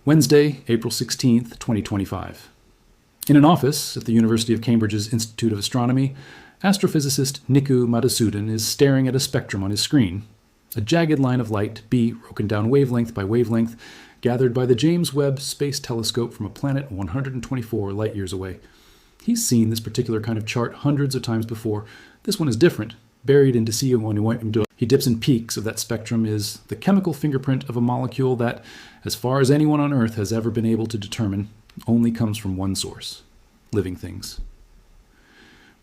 Wednesday, April 16th, 2025. In an office at the University of Cambridge's Institute of Astronomy, astrophysicist Niku Madhusudan is staring at a spectrum on his screen, a jagged line of light, B, broken down wavelength by wavelength, gathered by the James Webb Space Telescope from a planet 124 light-years away. He's seen this particular kind of chart hundreds of times before. This one is different. Buried in DCO he dips in peaks of that spectrum is the chemical fingerprint of a molecule that, as far as anyone on Earth has ever been able to determine, only comes from one source: living things.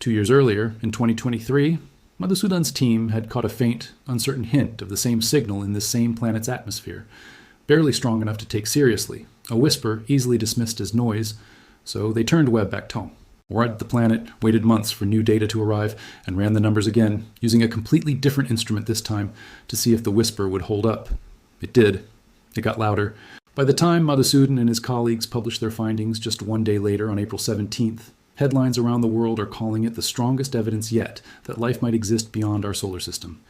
2 years earlier, in 2023, Madhusudan's team had caught a faint, uncertain hint of the same signal in this same planet's atmosphere, barely strong enough to take seriously, a whisper easily dismissed as noise, so they turned Webb back home. Orbited the planet, waited months for new data to arrive, and ran the numbers again, using a completely different instrument this time to see if the whisper would hold up. It did. It got louder. By the time Madhusudan and his colleagues published their findings just 1 day later on April 17th, headlines around the world are calling it the strongest evidence yet that life might exist beyond our solar system.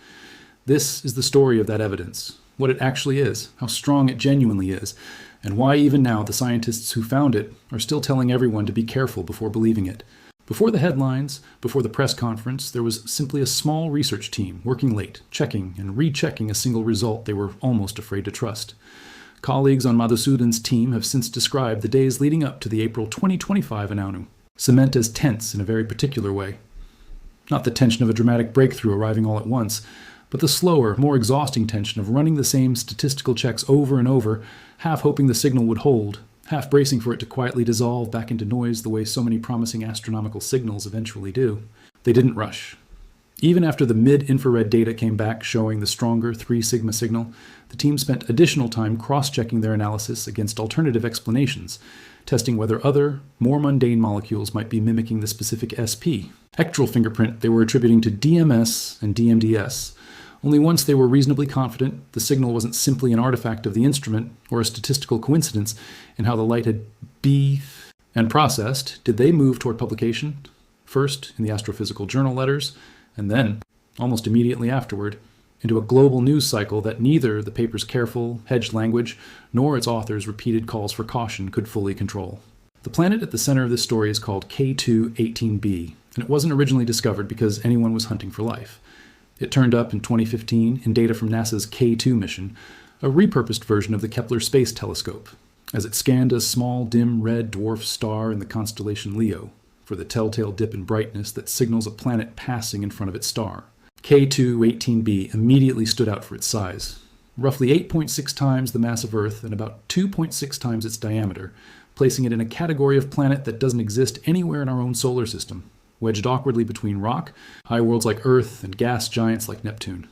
This is the story of that evidence, what it actually is, how strong it genuinely is, and why even now the scientists who found it are still telling everyone to be careful before believing it. Before the headlines, before the press conference, there was simply a small research team working late, checking and rechecking a single result they were almost afraid to trust. Colleagues on Madhusudan's team have since described the days leading up to the April 2025 announcement cement as tense in a very particular way. Not the tension of a dramatic breakthrough arriving all at once, but the slower, more exhausting tension of running the same statistical checks over and over, half hoping the signal would hold, half bracing for it to quietly dissolve back into noise the way so many promising astronomical signals eventually do. They didn't rush. Even after the mid-infrared data came back showing the stronger 3 sigma signal, the team spent additional time cross-checking their analysis against alternative explanations, testing whether other, more mundane molecules might be mimicking the specific SP, spectral fingerprint they were attributing to DMS and DMDS. Only once they were reasonably confident the signal wasn't simply an artifact of the instrument or a statistical coincidence in how the light had been and processed did they move toward publication, first in the Astrophysical Journal letters, and then, almost immediately afterward, into a global news cycle that neither the paper's careful, hedged language nor its authors' repeated calls for caution could fully control. The planet at the center of this story is called K2-18b, and it wasn't originally discovered because anyone was hunting for life. It turned up in 2015 in data from NASA's K2 mission, a repurposed version of the Kepler Space Telescope, as it scanned a small, dim red dwarf star in the constellation Leo for the telltale dip in brightness that signals a planet passing in front of its star. K2-18b immediately stood out for its size, roughly 8.6 times the mass of Earth and about 2.6 times its diameter, placing it in a category of planet that doesn't exist anywhere in our own solar system, wedged awkwardly between rock, high worlds like Earth, and gas giants like Neptune.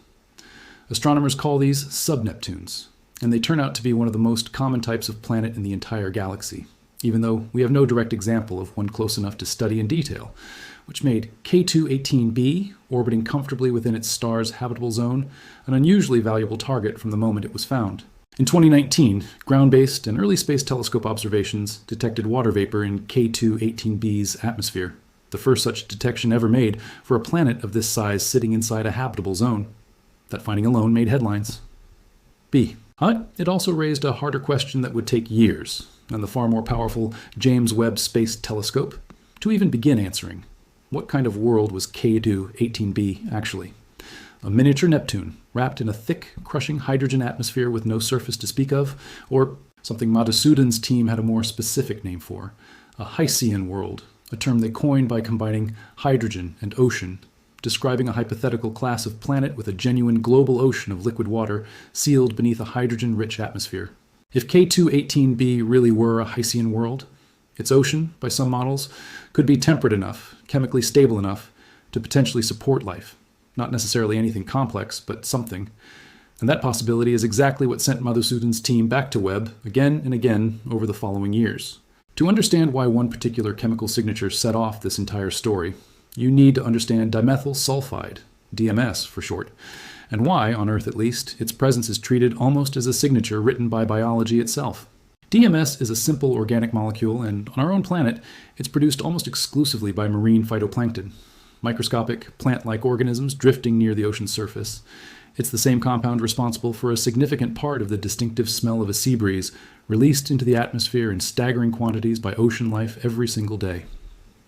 Astronomers call these sub-Neptunes, and they turn out to be one of the most common types of planet in the entire galaxy, even though we have no direct example of one close enough to study in detail, which made K2-18b, orbiting comfortably within its star's habitable zone, an unusually valuable target from the moment it was found. In 2019, ground-based and early space telescope observations detected water vapor in K2-18b's atmosphere, the first such detection ever made for a planet of this size sitting inside a habitable zone. That finding alone made headlines. B. But it also raised a harder question that would take years, and the far more powerful James Webb Space Telescope, to even begin answering. What kind of world was K2-18b actually? A miniature Neptune, wrapped in a thick, crushing hydrogen atmosphere with no surface to speak of, or something Madhusudan's team had a more specific name for, a hycean world, a term they coined by combining hydrogen and ocean, describing a hypothetical class of planet with a genuine global ocean of liquid water sealed beneath a hydrogen-rich atmosphere. If K2-18b really were a hycean world, its ocean, by some models, could be temperate enough, chemically stable enough, to potentially support life. Not necessarily anything complex, but something. And that possibility is exactly what sent Madhusudan's team back to Webb again and again over the following years. To understand why one particular chemical signature set off this entire story, you need to understand dimethyl sulfide, DMS for short, and why, on Earth at least, its presence is treated almost as a signature written by biology itself. DMS is a simple organic molecule, and on our own planet, it's produced almost exclusively by marine phytoplankton, microscopic, plant-like organisms drifting near the ocean's surface. It's the same compound responsible for a significant part of the distinctive smell of a sea breeze released into the atmosphere in staggering quantities by ocean life every single day.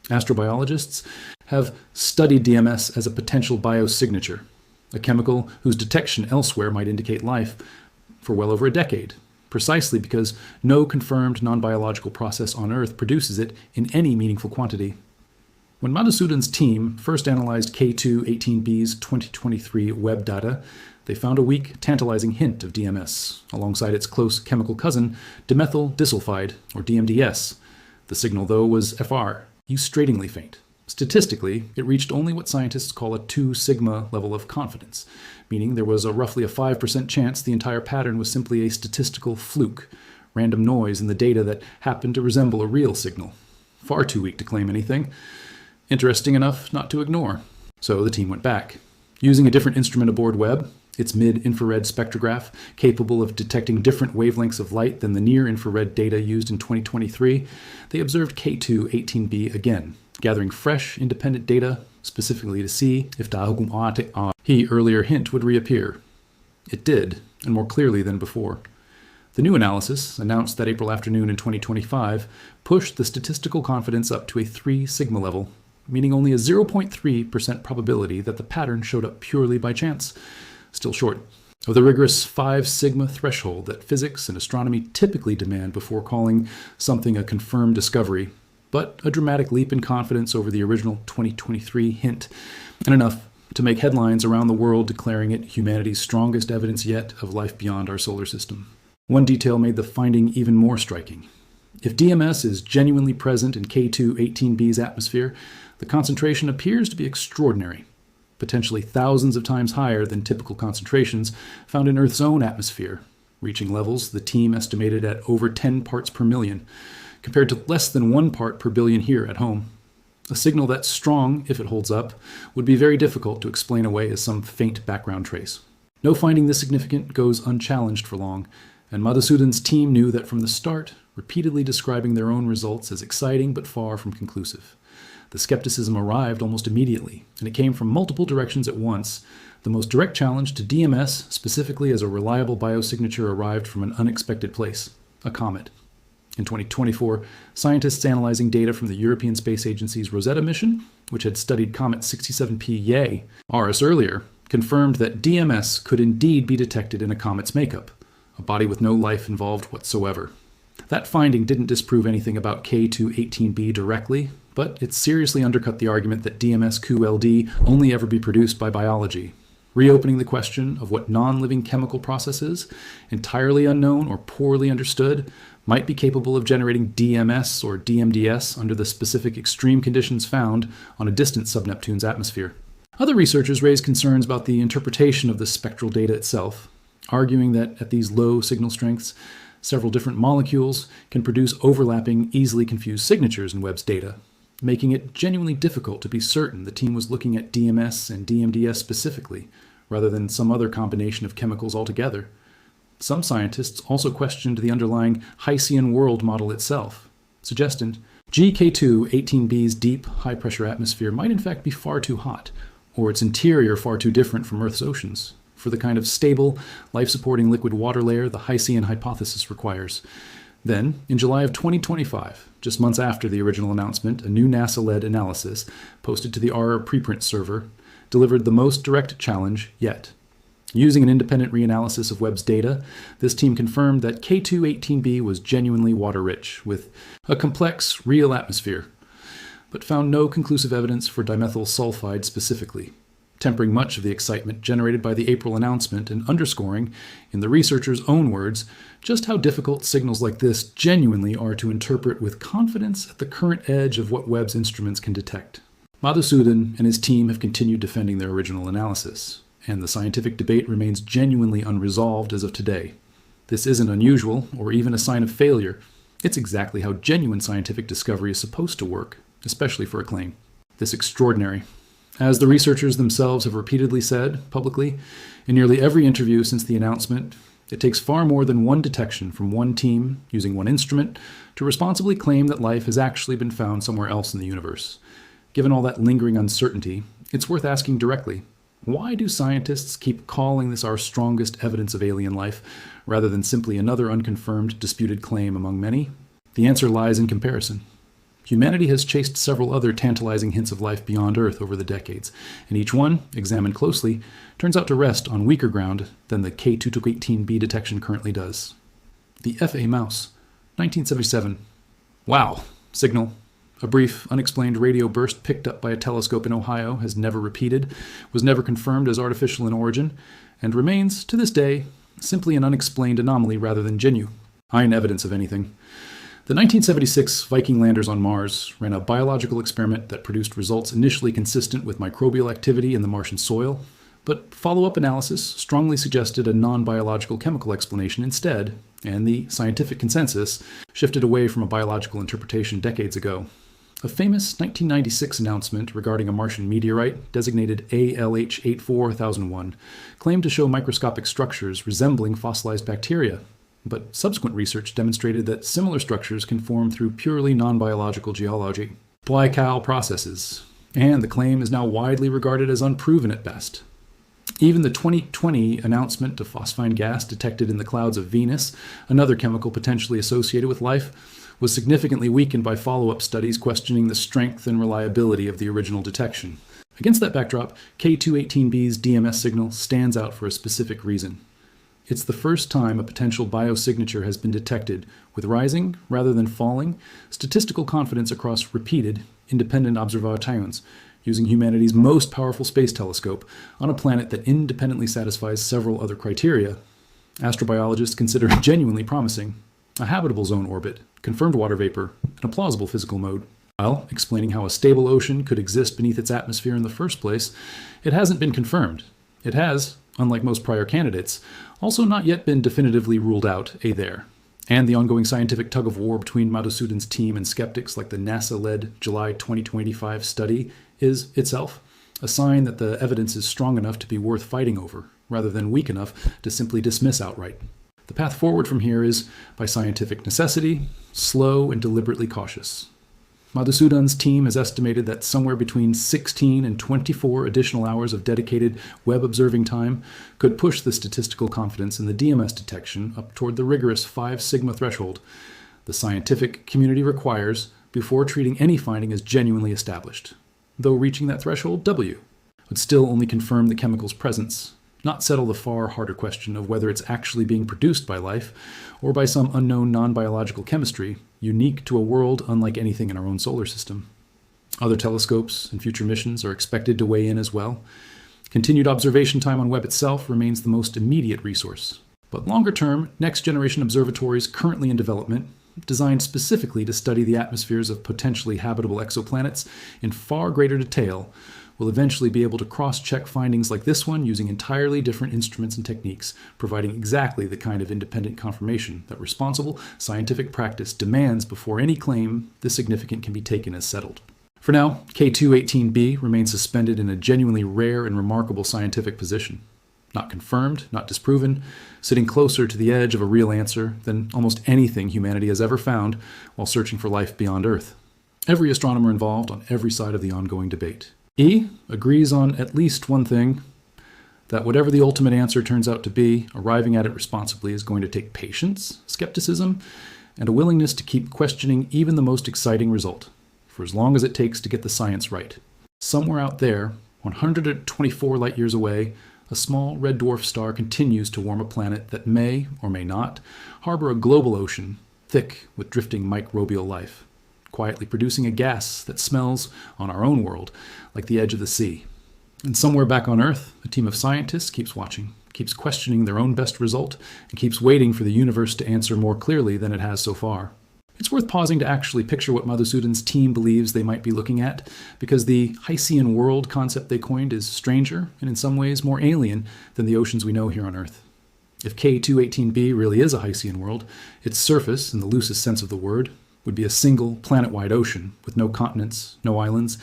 Astrobiologists have studied DMS as a potential biosignature, a chemical whose detection elsewhere might indicate life, for well over a decade, precisely because no confirmed non-biological process on Earth produces it in any meaningful quantity. When Madhusudan's team first analyzed K2-18b's 2023 Webb data, they found a weak, tantalizing hint of DMS, alongside its close chemical cousin, dimethyl disulfide, or DMDS. The signal, though, was FR, frustratingly faint. Statistically, it reached only what scientists call a 2 sigma level of confidence, meaning there was roughly a 5% chance the entire pattern was simply a statistical fluke, random noise in the data that happened to resemble a real signal. Far too weak to claim anything. Interesting enough not to ignore. So the team went back. Using a different instrument aboard Webb, its mid-infrared spectrograph, capable of detecting different wavelengths of light than the near-infrared data used in 2023, they observed K2-18b again, gathering fresh, independent data, specifically to see if the earlier hint would reappear. It did, and more clearly than before. The new analysis, announced that April afternoon in 2025, pushed the statistical confidence up to a 3 sigma level, meaning only a 0.3% probability that the pattern showed up purely by chance. Still short of the rigorous 5 sigma threshold that physics and astronomy typically demand before calling something a confirmed discovery, but a dramatic leap in confidence over the original 2023 hint, and enough to make headlines around the world declaring it humanity's strongest evidence yet of life beyond our solar system. One detail made the finding even more striking. If DMS is genuinely present in K2-18b's atmosphere, the concentration appears to be extraordinary, potentially thousands of times higher than typical concentrations found in Earth's own atmosphere, reaching levels the team estimated at over 10 parts per million, compared to less than 1 part per billion here at home. A signal that strong, if it holds up, would be very difficult to explain away as some faint background trace. No finding this significant goes unchallenged for long, and Madhusudan's team knew that from the start, repeatedly describing their own results as exciting but far from conclusive. The skepticism arrived almost immediately, and it came from multiple directions at once. The most direct challenge to DMS, specifically as a reliable biosignature, arrived from an unexpected place, a comet. In 2024, scientists analyzing data from the European Space Agency's Rosetta mission, which had studied comet 67P Yay, hours earlier, confirmed that DMS could indeed be detected in a comet's makeup, a body with no life involved whatsoever. That finding didn't disprove anything about K2-18b directly, but it seriously undercut the argument that DMS-QLD only ever be produced by biology, reopening the question of what non-living chemical processes, entirely unknown or poorly understood, might be capable of generating DMS or DMDS under the specific extreme conditions found on a distant sub-Neptune's atmosphere. Other researchers raised concerns about the interpretation of the spectral data itself, arguing that at these low signal strengths, several different molecules can produce overlapping, easily confused signatures in Webb's data, making it genuinely difficult to be certain the team was looking at DMS and DMDS specifically, rather than some other combination of chemicals altogether. Some scientists also questioned the underlying hycean world model itself, suggesting GK2-18b's deep, high-pressure atmosphere might in fact be far too hot, or its interior far too different from Earth's oceans, for the kind of stable, life-supporting liquid water layer the hycean hypothesis requires. Then, in July of 2025, just months after the original announcement, a new NASA-led analysis, posted to the R preprint server, delivered the most direct challenge yet. Using an independent reanalysis of Webb's data, this team confirmed that K2-18b was genuinely water-rich, with a complex, real atmosphere, but found no conclusive evidence for dimethyl sulfide specifically, tempering much of the excitement generated by the April announcement and underscoring, in the researchers' own words, just how difficult signals like this genuinely are to interpret with confidence at the current edge of what Webb's instruments can detect. Madhusudan and his team have continued defending their original analysis, and the scientific debate remains genuinely unresolved as of today. This isn't unusual or even a sign of failure. It's exactly how genuine scientific discovery is supposed to work, especially for a claim this extraordinary. As the researchers themselves have repeatedly said publicly in nearly every interview since the announcement, it takes far more than one detection from one team using one instrument to responsibly claim that life has actually been found somewhere else in the universe. Given all that lingering uncertainty, it's worth asking directly, Why do scientists keep calling this our strongest evidence of alien life, rather than simply another unconfirmed, disputed claim among many? The answer lies in comparison. Humanity has chased several other tantalizing hints of life beyond Earth over the decades, and each one, examined closely, turns out to rest on weaker ground than the K218b detection currently does. The FA mouse, 1977. Wow. Signal. A brief, unexplained radio burst picked up by a telescope in Ohio has never repeated, was never confirmed as artificial in origin, and remains, to this day, simply an unexplained anomaly rather than genuine evidence of anything. The 1976 Viking landers on Mars ran a biological experiment that produced results initially consistent with microbial activity in the Martian soil, but follow-up analysis strongly suggested a non-biological chemical explanation instead, and the scientific consensus shifted away from a biological interpretation decades ago. A famous 1996 announcement regarding a Martian meteorite designated ALH84-1001 claimed to show microscopic structures resembling fossilized bacteria, but subsequent research demonstrated that similar structures can form through purely non-biological geology, Pleical processes, and the claim is now widely regarded as unproven at best. Even the 2020 announcement of phosphine gas detected in the clouds of Venus, another chemical potentially associated with life, was significantly weakened by follow-up studies questioning the strength and reliability of the original detection. Against that backdrop, K218b's DMS signal stands out for a specific reason. It's the first time a potential biosignature has been detected with rising, rather than falling, statistical confidence across repeated, independent observations, using humanity's most powerful space telescope on a planet that independently satisfies several other criteria. Astrobiologists consider it genuinely promising: a habitable zone orbit, confirmed water vapor, and a plausible physical mode. While explaining how a stable ocean could exist beneath its atmosphere in the first place, it hasn't been confirmed. It has, unlike most prior candidates, also not yet been definitively ruled out there. And the ongoing scientific tug-of-war between Madhusudan's team and skeptics like the NASA-led July 2025 study is, itself, a sign that the evidence is strong enough to be worth fighting over, rather than weak enough to simply dismiss outright. The path forward from here is, by scientific necessity, slow and deliberately cautious. Madhusudan's team has estimated that somewhere between 16 and 24 additional hours of dedicated Webb observing time could push the statistical confidence in the DMS detection up toward the rigorous 5 sigma threshold the scientific community requires before treating any finding as genuinely established. Though reaching that threshold, W, would still only confirm the chemical's presence, not settle the far harder question of whether it's actually being produced by life or by some unknown non-biological chemistry unique to a world unlike anything in our own solar system. Other telescopes and future missions are expected to weigh in as well. Continued observation time on Webb itself remains the most immediate resource. But longer term, next-generation observatories currently in development, designed specifically to study the atmospheres of potentially habitable exoplanets in far greater detail, will eventually be able to cross-check findings like this one using entirely different instruments and techniques, providing exactly the kind of independent confirmation that responsible scientific practice demands before any claim this significant can be taken as settled. For now, K218b remains suspended in a genuinely rare and remarkable scientific position. Not confirmed, not disproven, sitting closer to the edge of a real answer than almost anything humanity has ever found while searching for life beyond Earth. Every astronomer involved on every side of the ongoing debate. E agrees on at least one thing, that whatever the ultimate answer turns out to be, arriving at it responsibly is going to take patience, skepticism, and a willingness to keep questioning even the most exciting result, for as long as it takes to get the science right. Somewhere out there, 124 light years away, a small red dwarf star continues to warm a planet that may, or may not, harbor a global ocean, thick with drifting microbial life, quietly producing a gas that smells, on our own world, like the edge of the sea. And somewhere back on Earth, a team of scientists keeps watching, keeps questioning their own best result, and keeps waiting for the universe to answer more clearly than it has so far. It's worth pausing to actually picture what Madhusudan's team believes they might be looking at, because the hycean world concept they coined is stranger and in some ways more alien than the oceans we know here on Earth. If K218b really is a hycean world, its surface, in the loosest sense of the word, would be a single planet-wide ocean with no continents, no islands,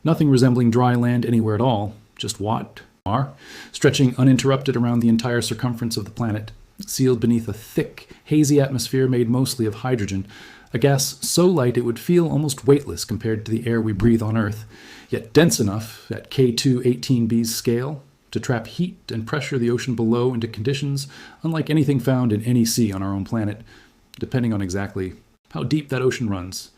nothing resembling dry land anywhere at all, just water, stretching uninterrupted around the entire circumference of the planet, sealed beneath a thick, hazy atmosphere made mostly of hydrogen, a gas so light it would feel almost weightless compared to the air we breathe on Earth, yet dense enough, at K218b's scale, to trap heat and pressure the ocean below into conditions unlike anything found in any sea on our own planet, depending on exactly how deep that ocean runs.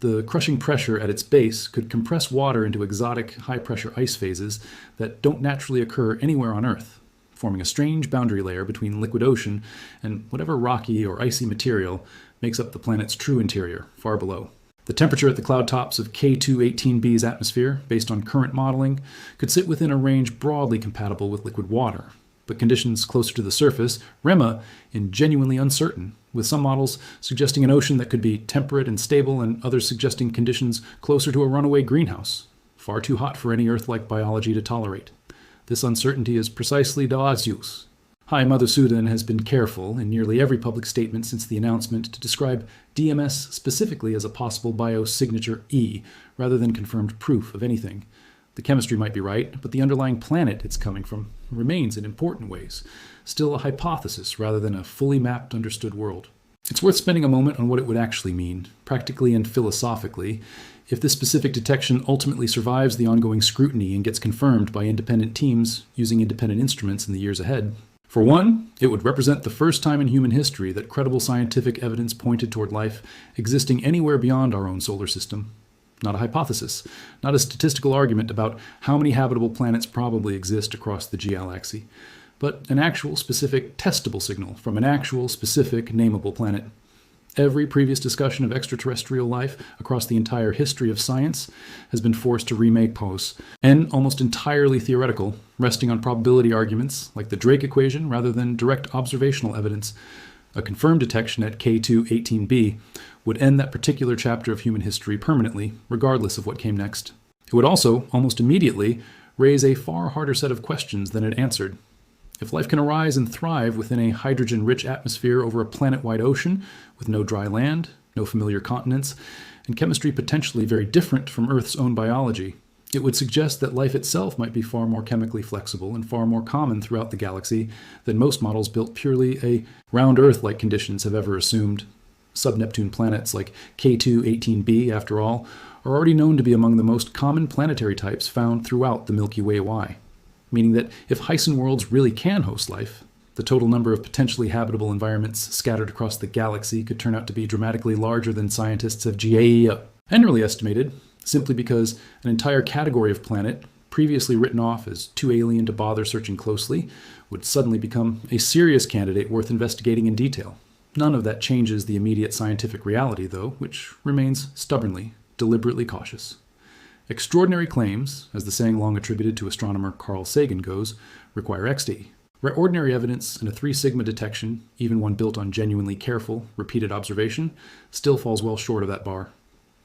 The crushing pressure at its base could compress water into exotic high-pressure ice phases that don't naturally occur anywhere on Earth, forming a strange boundary layer between liquid ocean and whatever rocky or icy material makes up the planet's true interior, far below. The temperature at the cloud tops of K2-18b's atmosphere, based on current modeling, could sit within a range broadly compatible with liquid water, but conditions closer to the surface remain genuinely uncertain, with some models suggesting an ocean that could be temperate and stable and others suggesting conditions closer to a runaway greenhouse, far too hot for any Earth-like biology to tolerate. This uncertainty is precisely Da's use. Hi Madhusudan has been careful in nearly every public statement since the announcement to describe DMS specifically as a possible biosignature E, rather than confirmed proof of anything. The chemistry might be right, but the underlying planet it's coming from remains in important ways still a hypothesis rather than a fully mapped, understood world. It's worth spending a moment on what it would actually mean, practically and philosophically, if this specific detection ultimately survives the ongoing scrutiny and gets confirmed by independent teams using independent instruments in the years ahead. For one, it would represent the first time in human history that credible scientific evidence pointed toward life existing anywhere beyond our own solar system. Not a hypothesis, not a statistical argument about how many habitable planets probably exist across the galaxy, but an actual specific testable signal from an actual specific nameable planet. Every previous discussion of extraterrestrial life across the entire history of science has been forced to remake pose, and almost entirely theoretical, resting on probability arguments like the Drake equation rather than direct observational evidence. A confirmed detection at K2-18b would end that particular chapter of human history permanently, regardless of what came next. It would also, almost immediately, raise a far harder set of questions than it answered. If life can arise and thrive within a hydrogen-rich atmosphere over a planet-wide ocean with no dry land, no familiar continents, and chemistry potentially very different from Earth's own biology, it would suggest that life itself might be far more chemically flexible and far more common throughout the galaxy than most models built purely a round Earth-like conditions have ever assumed. Sub-Neptune planets like K2-18b, after all, are already known to be among the most common planetary types found throughout the Milky Way Y. Meaning that if hycean worlds really can host life, the total number of potentially habitable environments scattered across the galaxy could turn out to be dramatically larger than scientists have generally estimated, simply because an entire category of planet, previously written off as too alien to bother searching closely, would suddenly become a serious candidate worth investigating in detail. None of that changes the immediate scientific reality, though, which remains stubbornly, deliberately cautious. Extraordinary claims, as the saying long attributed to astronomer Carl Sagan goes, require XD. Where ordinary evidence and a 3 sigma detection, even one built on genuinely careful, repeated observation, still falls well short of that bar.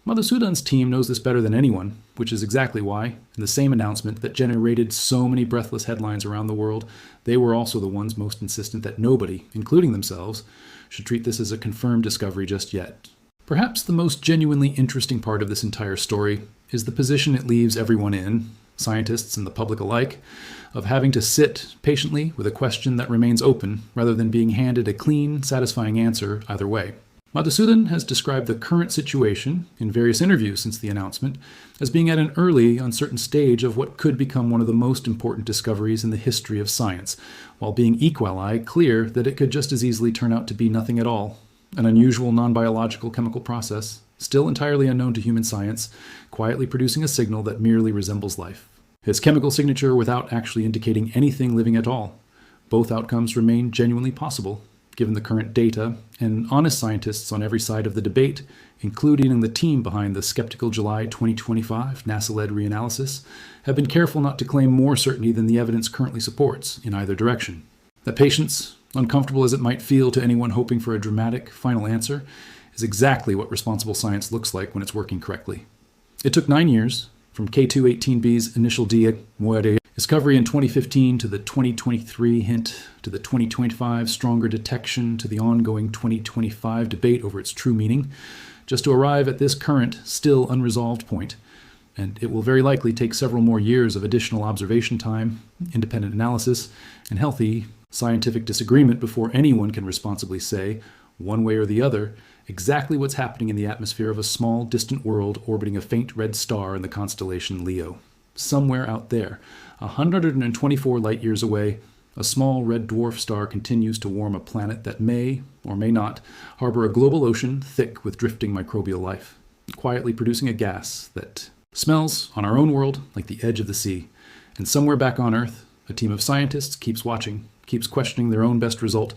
Madhusudan's team knows this better than anyone, which is exactly why, in the same announcement that generated so many breathless headlines around the world, they were also the ones most insistent that nobody, including themselves, should treat this as a confirmed discovery just yet. Perhaps the most genuinely interesting part of this entire story is the position it leaves everyone in, scientists and the public alike, of having to sit patiently with a question that remains open rather than being handed a clean, satisfying answer either way. Madhusudan has described the current situation in various interviews since the announcement as being at an early, uncertain stage of what could become one of the most important discoveries in the history of science, while being equally clear that it could just as easily turn out to be nothing at all, an unusual non-biological chemical process, still entirely unknown to human science, quietly producing a signal that merely resembles life. His chemical signature without actually indicating anything living at all. Both outcomes remain genuinely possible, given the current data, and honest scientists on every side of the debate, including the team behind the skeptical July 2025 NASA-led reanalysis, have been careful not to claim more certainty than the evidence currently supports in either direction. That patience, uncomfortable as it might feel to anyone hoping for a dramatic final answer, is exactly what responsible science looks like when it's working correctly. It took 9 years, from K2-18b's initial discovery in 2015 to the 2023 hint to the 2025 stronger detection to the ongoing 2025 debate over its true meaning, just to arrive at this current, still unresolved point. And it will very likely take several more years of additional observation time, independent analysis, and healthy scientific disagreement before anyone can responsibly say, one way or the other, exactly what's happening in the atmosphere of a small, distant world orbiting a faint red star in the constellation Leo. Somewhere out there, 124 light years away, a small red dwarf star continues to warm a planet that may, or may not, harbor a global ocean thick with drifting microbial life, quietly producing a gas that smells, on our own world, like the edge of the sea. And somewhere back on Earth, a team of scientists keeps watching, keeps questioning their own best result,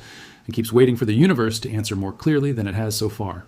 and keeps waiting for the universe to answer more clearly than it has so far.